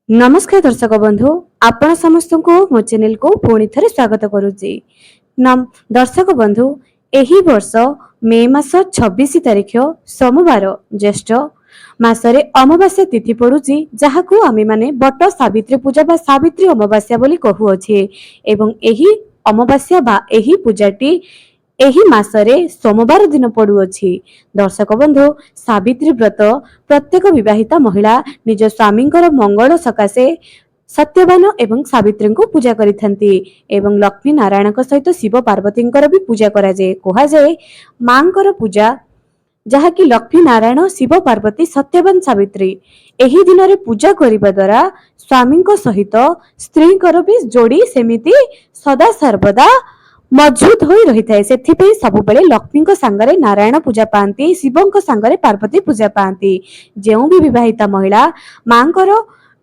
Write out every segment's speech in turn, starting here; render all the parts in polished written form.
नमस्कार दर्शक बंधु आपण समस्त को मो चैनल को पुणी थे स्वागत करुच्ची। दर्शक बंधु एही वर्ष मे मास 26 तारिख सोमवार ज्येष्ठ मासरे अमावास्या तिथि पड़ुची जहाँ को आमे माने बट सावित्री पूजा बा सावित्री अमावास्या बोली कहूअछे एवं एही अमावास्या बा एही पूजाटी एही मासरे सोमवार दिन पड़ुअछि। दर्शक बंधु सावित्री व्रत प्रत्येक विवाहिता महिला निज स्वामींकर मंगल सकाशे सत्यवान एवं सावित्री को पूजा करिथंती एवं लक्ष्मी नारायण सहित शिव पार्वती भी पूजा करा जाए। कहा जाए मांकर पूजा जहा कि लक्ष्मी नारायण शिव पार्वती सत्यवान सावित्री एही दिन रे पूजा करिबा द्वारा स्वामी सहित स्त्री भी जोड़ी सेमिति सदा सर्वदा मजबूत होई रही थाए। सेथिपे सबुबेले लक्ष्मी सांगरे नारायण पूजा पाती शिवंक सांगरे पार्वती पूजा पाती। जेउ भी विवाहिता महिला मांकर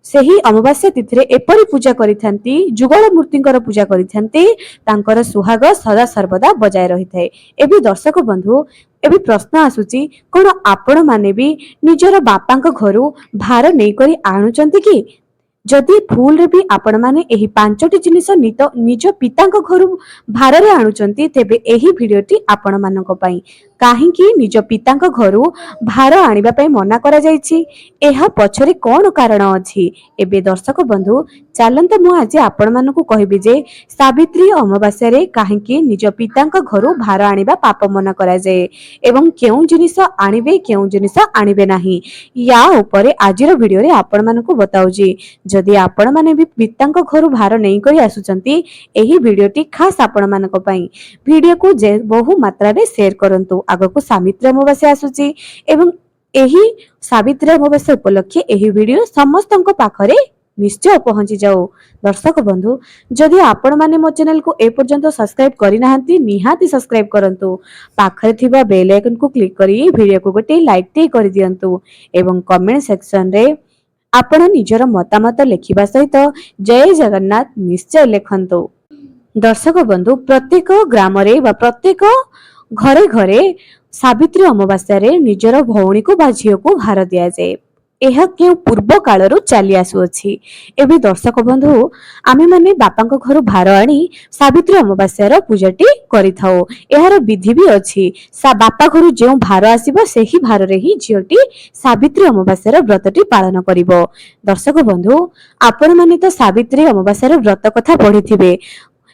सेही अमावास्या तिथि एपरी पूजा करिथांती जुगल मूर्तिंकर पूजा करिथांती तांकर सुहाग सदा सर्वदा बजाय रही थाए। एबी दर्शक बंधु एबी प्रश्न आसुची कोन आपण माने भी निजर बापांक घरु भार नै करी आणुचंती कि जदि फूल रे भी आपण माने एही पांचटी जिनिस निज पितांक घरु भार रे आणुचंती तेबे एही भिडियोटी आपण मानक पई काहे कि निज पितांक घरु भार आनिबा पई मना करा जायछि एहा पछरे कोन कारण अछि। एबे दर्शक बंधु चलंत मु आज आपण मानकु कहबी जे सावित्री अमावास्या रे काहे कि निज पितांक घरु भार आनिबा पाप मना करा जाय एवं केउ जिनिस आनिबे केउ जिनिस आनिबे नाही या ऊपर आजिर भिडियो रे आपण मानकु बताउजी। जदि आपण माने भी पितांक घरु भार नै करी आसुचंती एही भिडियोटी खास आपण मानक पई भिडियो को जे बहु मात्रा रे शेयर करंतु। आगको सावित्री अमावास्या आसुची एवं एही सावित्री अमावास्या उपलक्षे एही भिडियो समस्तंक पाखरे निश्चय पहुंची जाओ। दर्शक बंधु जदि आपण माने मो चैनल को ए पर्यंत सब्सक्राइब करि नाहंती निहाती सब्सक्राइब करंतु पाखरे थिबा बेल आइकन को क्लिक करी भिडियो को गोटे लाइक टे करि दियंतु एवं कमेंट सेक्शन रे आपण निजर मतामत लेखिबा सहित जय जगन्नाथ निश्चय लेखंतु। दर्शक बंधु प्रत्येक ग्राम रे बा प्रत्येक घरे घरे सावित्री अमावास्या रे निजर भौणी को बा झियो को भार दिया जाए एहा के पूर्व कालरू चली आसुअछि। एबे दर्शक बंधु आमे माने बापांक घरु भार आनी सावित्री अमावास्या रो पूजाटी करिथाओ। एहार विधि भी अछि सा बापा घरु जेउ भार आसीबो सेही भार रे ही झियोटी सावित्री अमावास्या रो व्रतटी पालन करिवो। दर्शक बंधु आपण माने तो सावित्री अमावास्या रो व्रत कथा पढिथिबे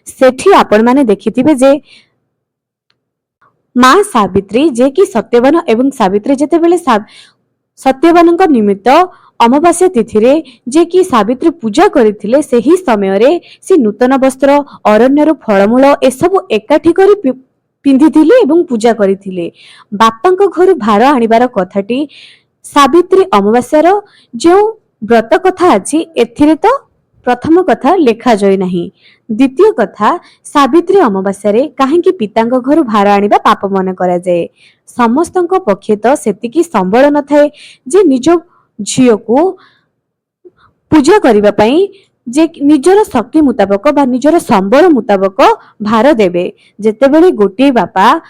सेठी आपण माने देखिथिबे जे मां सावित्री जे कि सत्यवान एवं सावित्री जेते बेले सत्यवानक निमित्त अमावास्या तिथि रे जे कि सावित्री पूजा करिथिले सेही समय रे से नूतन वस्त्र अरण्यर फलमूल ए सब एकाठी करी पिंधिथिले एवं पूजा करिथिले। बापांक घर भार आनिबार कथाटी सावित्री अमावास्या रो जो व्रत कथा अछि एथिरे तो प्रथम कथा लेखा जाय नाही। द्वितीय कथा सावित्री अमावास्या रे काहेकि पितांक घर भार आनिबा पाप मन करा जाए। समस्तंक पक्षे तो सेतिकी संबल न थाए जे निज झियो को पूजा करिबा पई जे निजर शक्ति मुताबक बा निजर संबल मुताबक भार देबे। जेतेबेले गोटे बापा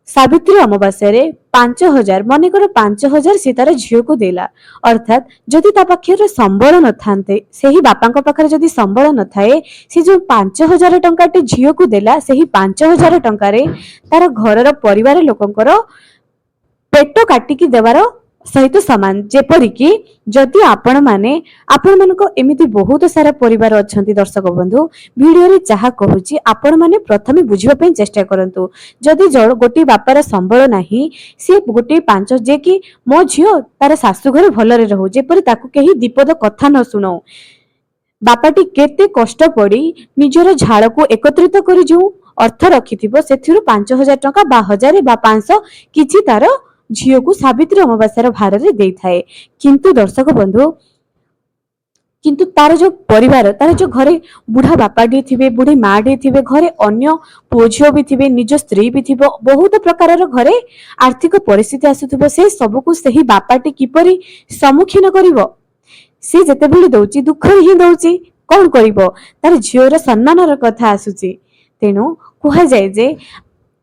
सावित्री अमावास्या रे 5000 मनेकर 5000 से तार झियो को देला अर्थात जदि ता पाखर संबल न थांते सेही बापांक पाखर जदि संबल न थाए से जो 5000 टंकाटे झियो को देला सेही 5000 टंका रे तार घरर परिवार लोकंकर पेट काटिकी देवार सहित समान। जेपरि कि जदि आपण मानको एमिति बहुत सारा परिवार अछंती। दर्शक बंधु वीडियो रे जहा कहूची आपण माने प्रथमे बुझिबा पई चेष्टा करंतु। जदि गोटे बापार संबल नाही से गोटे 5 जे कि मो झियो तार सासु घर भलरे रहू जेपरि ताकू केही विपद कथा न सुनो बापाटी केते कष्ट पड़ी निजर झाड़ को एकत्रित करी जो अर्थ रखिथिबो सेथिरु 5000 टंका बा 1000 बा 500 किछि तार झियो को सावित्री अमावास्या भार रे देई थाए। किंतु दर्शक बंधु किंतु तार जो परिवार तार जो घरे बुढ़ा बापाटी थिबे बुढ़ी माटी थिबे घरे अन्य पुओझियो भी थिबे निज स्त्री भी थिबो बहुत प्रकार घरे आर्थिक परिस्थिति आसुथिबो से सब को सही बापाटी किपरि सम्मुखीन करिवो से जेते बेले दउची दुख ही दउची कोन करिवो तार झियोर सम्मानर कथा आसुची। तेनु कुहा जाय जे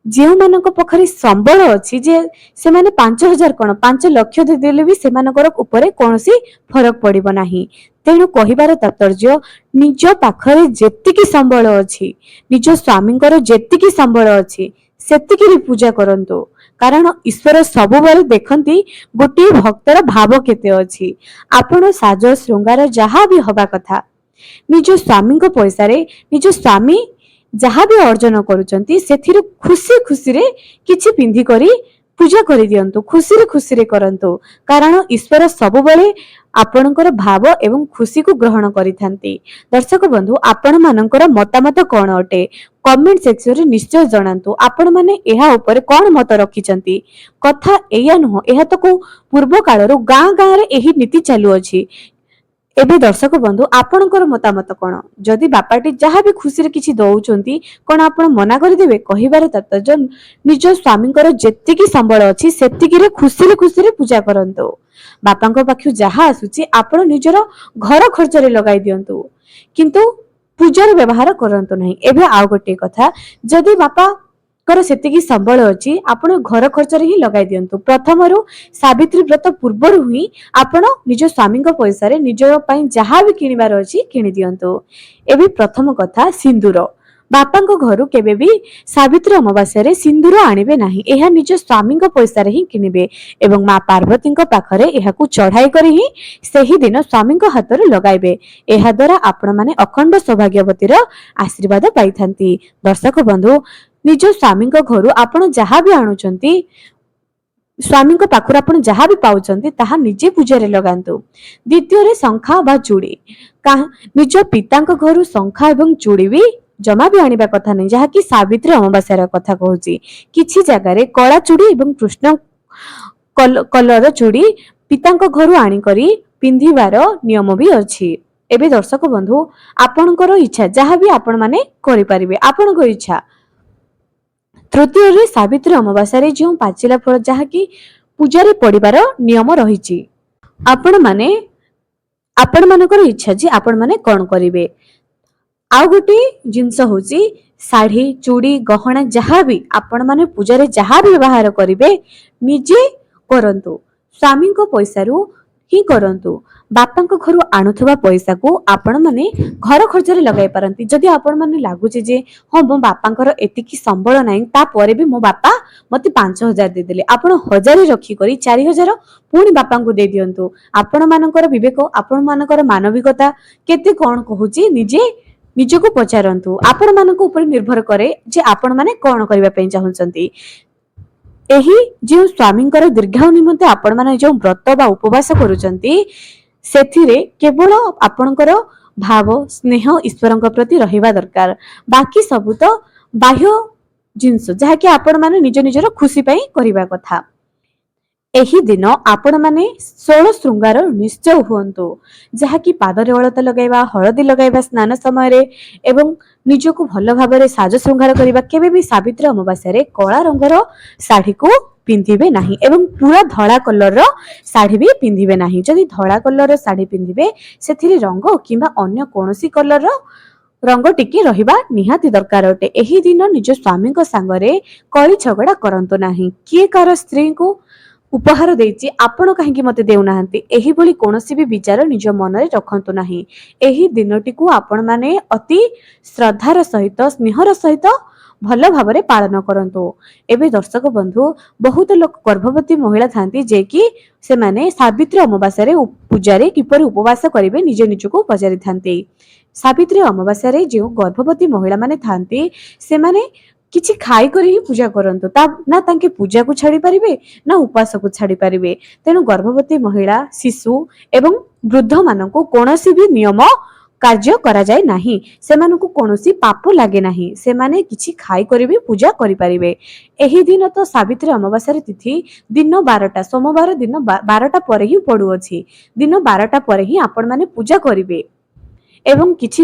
ଯେଉଁମାନଙ୍କ ପାଖରେ ସମ୍ବଳ ଅଛି ଯେ ସେମାନେ 5,000 କଣ 5 ଲକ୍ଷ ଦେଇଦେଲେ ବି ସେମାନଙ୍କର ଉପରେ କୌଣସି ଫରକ ପଡିବ ନାହିଁ। ତେଣୁ କହିବାର ତାତ୍ପର୍ଯ୍ୟ ନିଜ ପାଖରେ ଯେତିକି ସମ୍ବଳ ଅଛି, ନିଜ ସ୍ୱାମୀଙ୍କର ଯେତିକି ସମ୍ବଳ ଅଛି ସେତିକିରେ ପୂଜା କରନ୍ତୁ। କାରଣ ଈଶ୍ୱର ସବୁବେଳେ ଦେଖନ୍ତି ଗୋଟିଏ ଭକ୍ତର ଭାବ କେତେ ଅଛି। ଆପଣ ସାଜ ଶୃଙ୍ଗାର ଯାହା ବି ହବା କଥା ନିଜ ସ୍ୱାମୀଙ୍କ ପଇସାରେ ନିଜ ସ୍ୱାମୀ ଯାହା ବି ଅର୍ଜନ କରୁଛନ୍ତି ସେଥିରୁ ଖୁସି ଖୁସିରେ କିଛି ପିନ୍ଧି କରି ପୂଜା କରିଦିଅନ୍ତୁ। ଖୁସିରେ ଖୁସିରେ କରନ୍ତୁ। କାରଣ ଈଶ୍ୱର ସବୁବେଳେ ଆପଣଙ୍କର ଭାବ ଏବଂ ଖୁସିକୁ ଗ୍ରହଣ କରିଥାନ୍ତି। ଦର୍ଶକ ବନ୍ଧୁ, ଆପଣମାନଙ୍କର ମତାମତ କଣ ଅଟେ? କମେଣ୍ଟ ସେକ୍ସନରେ ନିଶ୍ଚୟ ଜଣାନ୍ତୁ। ଆପଣମାନେ ଏହା ଉପରେ କଣ ମତ ରଖିଛନ୍ତି? କଥା ଏଇଆ ନୁହଁ, ଏହା ତ କୋଉ ପୂର୍ବ କାଳରୁ ଗାଁ ଗାଁରେ ଏହି ନୀତି ଚାଲୁଅଛି। ଏବେ ଦର୍ଶକ ବନ୍ଧୁ, ଆପଣଙ୍କର ମତାମତ କଣ? ଯଦି ବାପାଟି ଯାହା ବି ଖୁସିରେ କିଛି ଦଉଛନ୍ତି କଣ ଆପଣ ମନା କରିଦେବେ? କହିବାର ତାତ୍ପର୍ଯ୍ୟ ନିଜ ସ୍ୱାମୀଙ୍କର ଯେତିକି ସମ୍ବଳ ଅଛି ସେତିକିରେ ଖୁସିରେ ଖୁସିରେ ପୂଜା କରନ୍ତୁ। ବାପାଙ୍କ ପାଖକୁ ଯାହା ଆସୁଛି ଆପଣ ନିଜର ଘର ଖର୍ଚ୍ଚରେ ଲଗାଇ ଦିଅନ୍ତୁ, କିନ୍ତୁ ପୂଜାରେ ବ୍ୟବହାର କରନ୍ତୁ ନାହିଁ। ଏବେ ଆଉ ଗୋଟିଏ କଥା, ଯଦି ବାପାଙ୍କର ସେତିକି ସମ୍ବଳ ଅଛି ଆପଣ ଘର ଖର୍ଚ୍ଚରେ ହିଁ ଲଗାଇ ଦିଅନ୍ତୁ। ପ୍ରଥମରୁ ସାବିତ୍ରୀ ବ୍ରତ ପୂର୍ବରୁ ହିଁ ଆପଣ ନିଜ ସ୍ୱାମୀଙ୍କ ପଇସାରେ ନିଜ ପାଇଁ ଯାହା ବି କିଣିବାର ଅଛି କିଣି ଦିଅନ୍ତୁ। ଏବେ ପ୍ରଥମ କଥା, ସିନ୍ଦୁର। ବାପାଙ୍କ ଘରୁ କେବେ ବି ସାବିତ୍ରୀ ଅମାବାସ୍ୟାରେ ସିନ୍ଦୁର ଆଣିବେ ନାହିଁ। ଏହା ନିଜ ସ୍ୱାମୀଙ୍କ ପଇସାରେ ହିଁ କିଣିବେ ଏବଂ ମା ପାର୍ବତୀଙ୍କ ପାଖରେ ଏହାକୁ ଚଢାଇ କରି ହିଁ ସେହି ଦିନ ସ୍ୱାମୀଙ୍କ ହାତରେ ଲଗାଇବେ। ଏହା ଦ୍ୱାରା ଆପଣମାନେ ଅଖଣ୍ଡ ସୌଭାଗ୍ୟବତୀର ଆଶୀର୍ବାଦ ପାଇଥାନ୍ତି। ଦର୍ଶକ ବନ୍ଧୁ, ନିଜ ସ୍ୱାମୀଙ୍କ ଘରୁ ଆପଣ ଯାହା ବି ଆଣୁଛନ୍ତି, ସ୍ୱାମୀଙ୍କ ପାଖରୁ ଆପଣ ଯାହା ବି ପାଉଛନ୍ତି ତାହା ନିଜେ ପୂଜାରେ ଲଗାନ୍ତୁ। ଦ୍ୱିତୀୟରେ ଶଙ୍ଖା ବା ଚୁଡ଼ି। ନିଜ ପିତାଙ୍କ ଘରୁ ଶଙ୍ଖା ଏବଂ ଚୁଡ଼ି ବି ଜମା ବି ଆଣିବା କଥା ନାହିଁ, ଯାହାକି ସାବିତ୍ରୀ ଅମାବାସ୍ୟାର କଥା କହୁଛି। କିଛି ଜାଗାରେ କଳା ଚୁଡ଼ି ଏବଂ କୃଷ୍ଣ କଲର ଚୁଡ଼ି ପିତାଙ୍କ ଘରୁ ଆଣିକରି ପିନ୍ଧିବାର ନିୟମ ବି ଅଛି। ଏବେ ଦର୍ଶକ ବନ୍ଧୁ, ଆପଣଙ୍କର ଇଚ୍ଛା ଯାହା ବି ଆପଣମାନେ କରିପାରିବେ, ଆପଣଙ୍କ ଇଚ୍ଛା। ତୃତୀୟରେ ସାବିତ୍ରୀ ଅମାବାସ୍ୟାରେ ଯେଉଁ ପାଚିଲା ଫଳ ଯାହାକି ପୂଜାରେ ପଡିବାର ନିୟମ ରହିଛି, ଆପଣମାନଙ୍କର ଇଚ୍ଛା ଯେ ଆପଣମାନେ କଣ କରିବେ। ଆଉ ଗୋଟେ ଜିନିଷ ହଉଛି ଶାଢୀ, ଚୁଡ଼ି, ଗହଣା ଯାହାବି ଆପଣମାନେ ପୂଜାରେ ଯାହା ବି ବ୍ୟବହାର କରିବେ ନିଜେ କରନ୍ତୁ। ସ୍ୱାମୀଙ୍କ ପଇସାରୁ ହିଁ କରନ୍ତୁ। ବାପାଙ୍କ ଘରୁ ଆଣୁଥିବା ପଇସାକୁ ଆପଣମାନେ ଘର ଖର୍ଚ୍ଚରେ ଲଗାଇ ପାରନ୍ତି। ଯଦି ଆପଣମାନେ ଲାଗୁଛି ଯେ ହଁ ମୋ ବାପାଙ୍କର ଏତିକି ସମ୍ବଳ ନାହିଁ, ତାପରେ ବି ମୋ ବାପା ମତେ 5,000 ଦେଇଦେଲେ, ଆପଣ 1,000 ରଖିକରି 4,000 ପୁଣି ବାପାଙ୍କୁ ଦେଇ ଦିଅନ୍ତୁ। ଆପଣମାନଙ୍କର ବିବେକ, ଆପଣମାନଙ୍କର ମାନବିକତା କେତେ କଣ କହୁଛି ନିଜେ ନିଜକୁ ପଚାରନ୍ତୁ। ଆପଣମାନଙ୍କ ଉପରେ ନିର୍ଭର କରେ ଯେ ଆପଣମାନେ କଣ କରିବା ପାଇଁ ଚାହୁଁଛନ୍ତି। ଏହି ଯେଉଁ ସ୍ୱାମୀଙ୍କର ଦୀର୍ଘାୟୁ ନିମନ୍ତେ ଆପଣମାନେ ଯେଉଁ ବ୍ରତ ବା ଉପବାସ କରୁଛନ୍ତି ସେଥିରେ କେବଳ ଆପଣଙ୍କର ଭାବ ସ୍ନେହ ଈଶ୍ୱରଙ୍କ ପ୍ରତି ରହିବା ଦରକାର। ବାକି ସବୁ ତ ବାହ୍ୟ ଜିନିଷ ଯାହାକି ଆପଣମାନେ ନିଜ ନିଜର ଖୁସି ପାଇଁ କରିବା କଥା। ଏହି ଦିନ ଆପଣମାନେ 16 ଶୃଙ୍ଗାର ନିଶ୍ଚୟ ହୁଅନ୍ତୁ, ଯାହାକି ପାଦରେ ଅଳତା ଲଗାଇବା, ହଳଦୀ ଲଗାଇବା ସ୍ନାନ ସମୟରେ ଏବଂ ନିଜକୁ ଭଲ ଭାବରେ ସାଜ ଶୃଙ୍ଗାର କରିବା। କେବେ ବି ସାବିତ୍ରୀ ଅମାବାସ୍ୟାରେ କଳା ରଙ୍ଗର ଶାଢୀକୁ ପିନ୍ଧିବେ ନାହିଁ ଏବଂ ପୁରା ଧଳା କଲରର ଶାଢୀ ବି ପିନ୍ଧିବେ ନାହିଁ। ଯଦି ଧଳା କଲରର ଶାଢୀ ପିନ୍ଧିବେ ସେଥିରେ ରଙ୍ଗ କିମ୍ବା ଅନ୍ୟ କୌଣସି କଲରର ରଙ୍ଗ ଟିକେ ରହିବା ନିହାତି ଦରକାର ଅଟେ। ଏହି ଦିନ ନିଜ ସ୍ୱାମୀଙ୍କ ସାଙ୍ଗରେ କଳି ଝଗଡା କରନ୍ତୁ ନାହିଁ। କିଏ କାହାର ସ୍ତ୍ରୀଙ୍କୁ ଉପହାର ଦେଇଛି ଆପଣ କାହିଁକି ମତେ ଦେଉନାହାନ୍ତି, ଏହିଭଳି କୌଣସି ବି ବିଚାର ନିଜ ମନରେ ରଖନ୍ତୁ ନାହିଁ। ଏହି ଦିନଟିକୁ ଆପଣମାନେ ଅତି ଶ୍ରଦ୍ଧାର ସହିତ ସ୍ନେହର ସହିତ ଭଲ ଭାବରେ ପାଳନ କରନ୍ତୁ। ଏବେ ଦର୍ଶକ ବନ୍ଧୁ, ବହୁତ ଲୋକ ଗର୍ଭବତୀ ମହିଳା ଥାନ୍ତି ଯେ କି ସେମାନେ ସାବିତ୍ରୀ ଅମାବାସ୍ୟାରେ ପୂଜାରେ କିପରି ଉପବାସ କରିବେ ନିଜ ନିଜକୁ ପଚାରିଥାନ୍ତି। ସାବିତ୍ରୀ ଅମାବାସ୍ୟାରେ ଯେଉଁ ଗର୍ଭବତୀ ମହିଳା ମାନେ ଥାନ୍ତି ସେମାନେ କିଛି ଖାଇକରି ହିଁ ପୂଜା କରନ୍ତୁ। ନା ତାଙ୍କେ ପୂଜାକୁ ଛାଡି ପାରିବେ ନା ଉପାସକୁ ଛାଡି ପାରିବେ। ତେଣୁ ଗର୍ଭବତୀ ମହିଳା, ଶିଶୁ ଏବଂ ବୃଦ୍ଧ ମାନଙ୍କୁ କୌଣସି ବି ନିୟମ କାର୍ଯ୍ୟ କରାଯାଏ ନାହିଁ। ସେମାନଙ୍କୁ କୌଣସି ପାପ ଲାଗେ ନାହିଁ। ସେମାନେ କିଛି ଖାଇକରି ବି ପୂଜା କରିପାରିବେ। ଏହି ଦିନ ତ ସାବିତ୍ରୀ ଅମାବାସ୍ୟାର ତିଥି ଦିନ 12ଟା, ସୋମବାର ଦିନ 12ଟା ପରେ ହିଁ ପଡୁଅଛି। ଦିନ 12ଟା ପରେ ହିଁ ଆପଣମାନେ ପୂଜା କରିବେ ଏବଂ କିଛି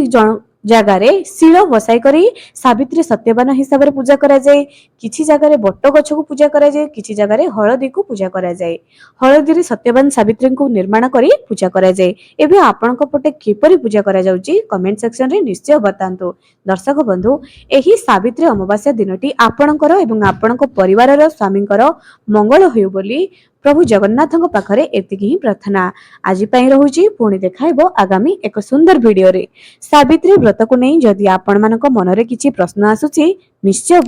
ଜାଗାରେ ଶିଳ ବସାଇ କରି ସାବିତ୍ରୀ ସତ୍ୟବାନ ହିସାବରେ ପୂଜା କରାଯାଏ। କିଛି ଜାଗାରେ ବଟ ଗଛକୁ ପୂଜା କରାଯାଏ, କିଛି ଜାଗାରେ ହଳଦୀକୁ ପୂଜା କରାଯାଏ। ହଳଦୀରେ ସତ୍ୟବାନ ସାବିତ୍ରୀଙ୍କୁ ନିର୍ମାଣ କରି ପୂଜା କରାଯାଏ। ଏବେ ଆପଣଙ୍କ ପଟେ କିପରି ପୂଜା କରାଯାଉଛି କମେଣ୍ଟ ସେକ୍ସନରେ ନିଶ୍ଚୟ ବତାନ୍ତୁ। ଦର୍ଶକ ବନ୍ଧୁ, ଏହି ସାବିତ୍ରୀ ଅମାବାସ୍ୟା ଦିନଟି ଆପଣଙ୍କର ଏବଂ ଆପଣଙ୍କ ପରିବାରର ସ୍ୱାମୀଙ୍କର ମଙ୍ଗଳ ହେଉ ବୋଲି ପ୍ରଭୁ ଜଗନ୍ନାଥଙ୍କ ପାଖରେ ଏତିକି ହିଁ ପ୍ରାର୍ଥନା। ଆଜି ପାଇଁ ରହୁଛି, ପୁଣି ଦେଖାହେବ ଆଗାମୀ ଏକ ସୁନ୍ଦର ଭିଡିଓରେ। ସାବିତ୍ରୀ ବ୍ରତକୁ ନେଇ ଯଦି ଆପଣମାନଙ୍କ ମନରେ କିଛି ପ୍ରଶ୍ନ ଆସୁଛି ନିଶ୍ଚୟ